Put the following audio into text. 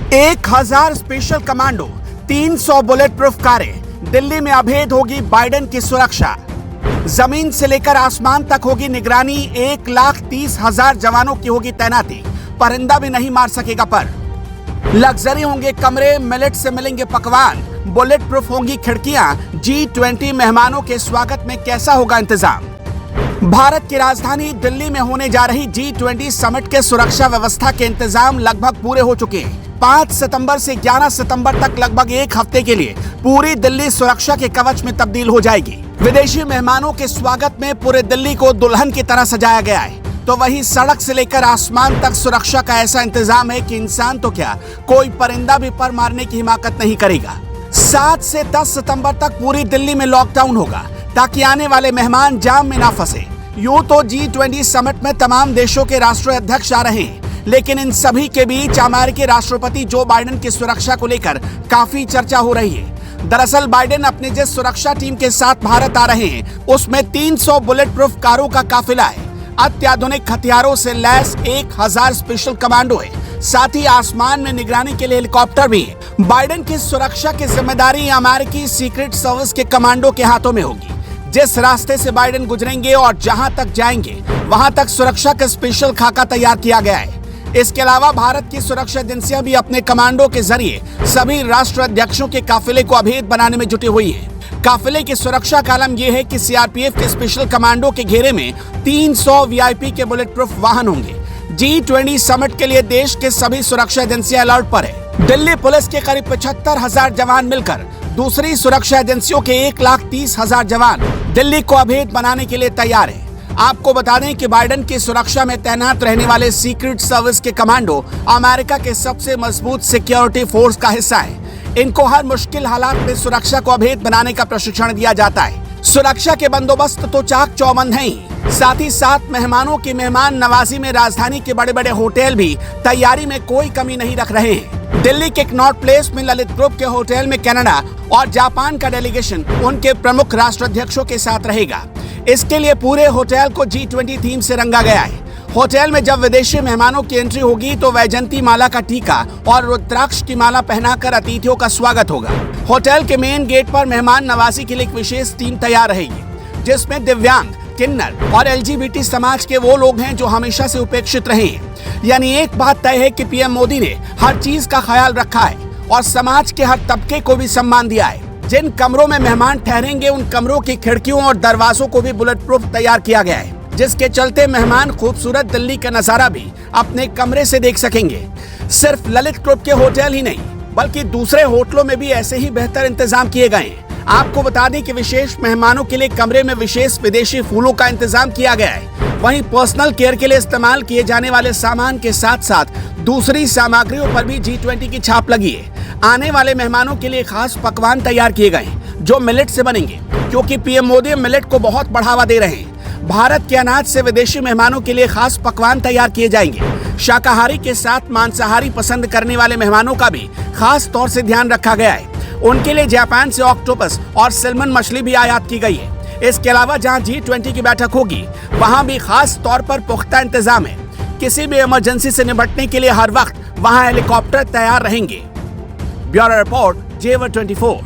1000 special commando, 300 bullet proof कारें, दिल्ली में अभेद होगी बाइडेन की सुरक्षा। जमीन से लेकर आसमान तक होगी निगरानी, 1,30,000 जवानों की होगी तैनाती, परिंदा भी नहीं मार सकेगा पर। लग्जरी होंगे कमरे, मिलेट से मिलेंगे पकवान, बुलेट प्रूफ होंगी खिड़कियां, G20 मेहमानों के स्वागत में कैसा होगा इंतजाम। भारत की राजधानी दिल्ली में होने जा रही G20 समिट के सुरक्षा व्यवस्था के इंतजाम लगभग पूरे हो चुके हैं। 5 सितंबर से 11 सितंबर तक लगभग एक हफ्ते के लिए पूरी दिल्ली सुरक्षा के कवच में तब्दील हो जाएगी। विदेशी मेहमानों के स्वागत में पूरे दिल्ली को दुल्हन की तरह सजाया गया है, तो वहीं सड़क से लेकर आसमान तक सुरक्षा का ऐसा इंतजाम है कि इंसान तो क्या, कोई परिंदा भी पर मारने की हिमाकत नहीं करेगा। 7 से 10 सितंबर तक पूरी दिल्ली में लॉकडाउन होगा ताकि आने वाले मेहमान जाम में ना फंसे। यूं तो G20 समिट में तमाम देशों के राष्ट्राध्यक्ष आ रहे हैं, लेकिन इन सभी के बीच अमेरिकी राष्ट्रपति जो बाइडेन की सुरक्षा को लेकर काफी चर्चा हो रही है। दरअसल बाइडेन अपनी जिस सुरक्षा टीम के साथ भारत आ रहे हैं उसमें 300 बुलेट प्रूफ कारों का काफिला है, अत्याधुनिक हथियारों से लैस 1000 स्पेशल कमांडो है, साथ ही आसमान में निगरानी के लिए हेलीकॉप्टर भी है। बाइडेन की सुरक्षा की जिम्मेदारी अमेरिकी सीक्रेट सर्विस के कमांडो के हाथों में होगी। जिस रास्ते से बाइडेन गुजरेंगे और जहां तक जाएंगे वहां तक सुरक्षा का स्पेशल खाका तैयार किया गया है। इसके अलावा भारत की सुरक्षा एजेंसियां भी अपने कमांडो के जरिए सभी राष्ट्राध्यक्षों के काफिले को अभेद बनाने में जुटी हुई है। काफिले की सुरक्षा का आलम यह है कि सीआरपीएफ के स्पेशल कमांडो के घेरे में 300 वीआईपी के बुलेट प्रूफ वाहन होंगे। G20 समिट के लिए देश के सभी सुरक्षा एजेंसियां अलर्ट पर है। दिल्ली पुलिस के करीब 75,000 जवान मिलकर दूसरी सुरक्षा एजेंसियों के 1,30,000 जवान दिल्ली को अभेद बनाने के लिए तैयार है। आपको बता दें कि बाइडेन की सुरक्षा में तैनात रहने वाले सीक्रेट सर्विस के कमांडो अमेरिका के सबसे मजबूत सिक्योरिटी फोर्स का हिस्सा है। इनको हर मुश्किल हालात में सुरक्षा को अभेद बनाने का प्रशिक्षण दिया जाता है। सुरक्षा के बंदोबस्त तो चाक चौबंद हैं ही, साथ ही साथ मेहमानों की मेहमान नवाजी में राजधानी के बड़े बड़े होटल भी तैयारी में कोई कमी नहीं रख रहे हैं। दिल्ली के कनॉट प्लेस में ललित ग्रुप के होटल में कनाडा और जापान का डेलीगेशन उनके प्रमुख राष्ट्राध्यक्षों के साथ रहेगा। इसके लिए पूरे होटल को G20 थीम से रंगा गया है। होटल में जब विदेशी मेहमानों की एंट्री होगी तो वैजंती माला का टीका और रुद्राक्ष की माला पहनाकर अतिथियों का स्वागत होगा। होटल के मेन गेट पर मेहमान नवाजी के लिए एक विशेष टीम तैयार रहेगी, जिसमें दिव्यांग, किन्नर और LGBT समाज के वो लोग हैं जो हमेशा से उपेक्षित रहे हैं। यानी एक बात तय है कि पीएम मोदी ने हर चीज का ख्याल रखा है और समाज के हर तबके को भी सम्मान दिया है। जिन कमरों में मेहमान ठहरेंगे उन कमरों की खिड़कियों और दरवाजों को भी बुलेट प्रूफ तैयार किया गया है, जिसके चलते मेहमान खूबसूरत दिल्ली का नजारा भी अपने कमरे से देख सकेंगे। सिर्फ ललित ग्रुप के होटल ही नहीं बल्कि दूसरे होटलों में भी ऐसे ही बेहतर इंतजाम किए गए हैं। आपको बता दें कि विशेष मेहमानों के लिए कमरे में विशेष विदेशी फूलों का इंतजाम किया गया है। वहीं पर्सनल केयर के लिए इस्तेमाल किए जाने वाले सामान के साथ साथ दूसरी सामग्रियों पर भी G20 की छाप लगी है। आने वाले मेहमानों के लिए खास पकवान तैयार किए गए हैं जो मिलेट से बनेंगे, क्योंकि पीएम मोदी मिलेट को बहुत बढ़ावा दे रहे हैं। भारत के अनाज से विदेशी मेहमानों के लिए खास पकवान तैयार किए जाएंगे। शाकाहारी के साथ मांसाहारी पसंद करने वाले मेहमानों का भी खास तौर से ध्यान रखा गया है। उनके लिए जापान से ऑक्टोपस और सैल्मन मछली भी आयात की गई है। इसके अलावा जहां G20 की बैठक होगी वहां भी खास तौर पर पुख्ता इंतजाम है। किसी भी इमरजेंसी से निपटने के लिए हर वक्त वहां हेलीकॉप्टर तैयार रहेंगे। Bureau report, J24।